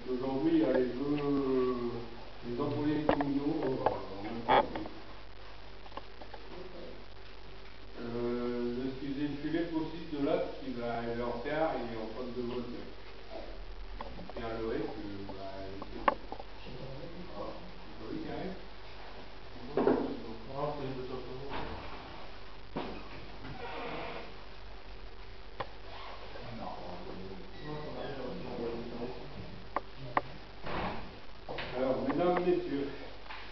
Aujourd'hui, il y a les jeux, les employés communaux en même temps. Le Philippe aussi de là, qui va aller en faire et en train de voter. Pierre Leray, que oui, qui arrive. Alors, mesdames, messieurs,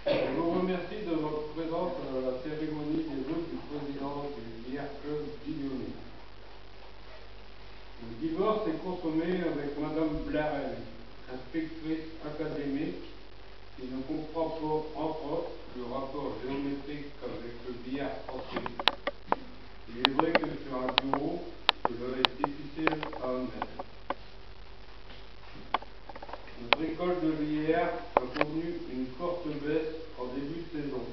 je vous remercie de votre présence à la cérémonie des vœux du président du Billard Club d'Illonné. Le divorce est consommé avec Madame Blarel, inspectrice académique, qui ne comprend pas, entre autres, le rapport géométrique avec le billard français. Il est vrai que sur un bureau, cela est difficile à admettre. Notre école de l'IR a connu une forte baisse en début de saison.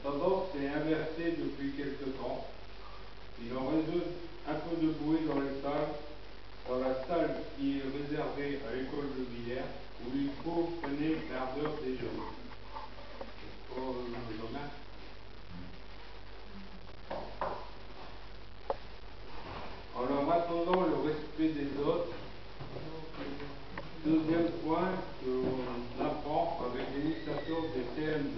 La tendance s'est inversée depuis quelque temps. Il en résulte un peu de bruit dans les salles, dans la salle qui est réservée à l'école de billard, où il faut freiner l'ardeur des jeunes. En leur attendant le respect des autres, deuxième point que l'on apprend avec l'initiation des CM2.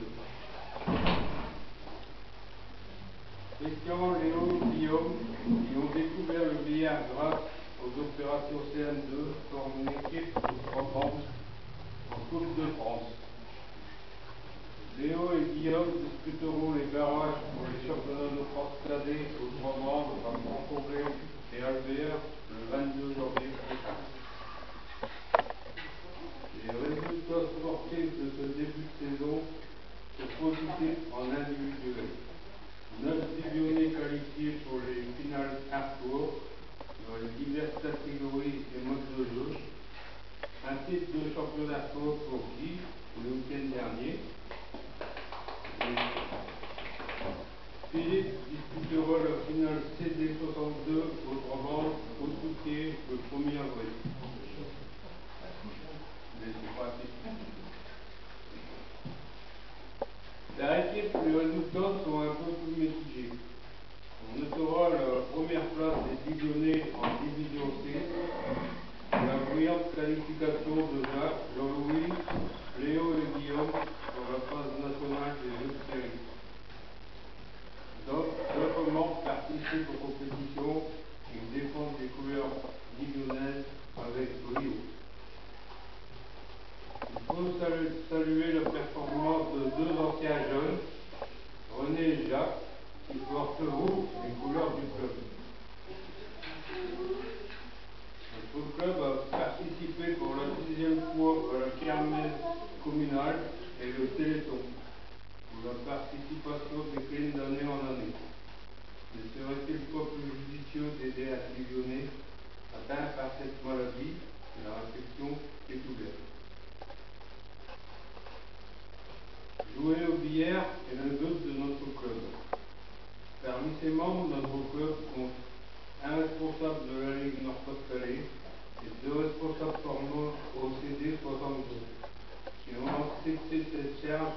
Christian, Léo, Guillaume, qui ont découvert le billard grâce aux opérations CM2, forment une équipe de 3 membres en Coupe de France. Léo et Guillaume disputeront les barrages pour les championnats de France cadets aux 3 membres à Montpellier et Albert le 22 janvier prochain. Les résultats sportifs de ce début de saison sont positifs en individuel. 9 Divionnés qualifiés pour les finales hardcore dans les diverses catégories et modes de jeu. Un titre de championnat pour Guy le week-end dernier. Philippe disputera la finale CD62 aux 3 membres au Touquet le 1er avril. Par équipe, les résultats sont un peu plus mitigés. On notera la première place des Divionnés en division C, la brillante qualification de Jacques, Jean-Louis, Léo et Guillaume pour la phase nationale des jeux de série. D'autres membres participent aux compétitions et défendent les couleurs divionnaises avec brio. Il faut saluer la performance de 2 anciens jeunes, René et Jacques, qui portent haut les couleurs du club. Notre club a participé pour la 6e fois à la kermesse communale et le Téléthon, où la participation décline d'année en année. Ne serait-il pas plus judicieux d'aider un divisionné atteint par cette maladie? La réflexion est ouverte. Jouer au billard est le but de notre club. Parmi ses membres, notre club compte un responsable de la Ligue Nord-Pas-de-Calais et 2 responsables formaux au CD 62, qui ont accepté cette charge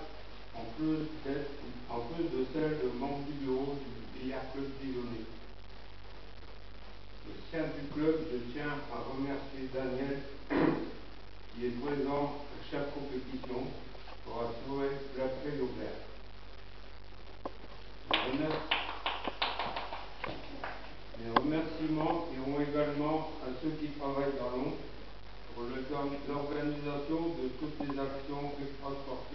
en plus de celle de membres du bureau du Billard Club d'Illonné. Au sein du club, je tiens à remercier Daniel, qui est présent à chaque compétition pour assurer l'accueil ouvert. Les remerciements iront également à ceux qui travaillent dans l'ombre pour l'organisation de toutes les actions extrasportives.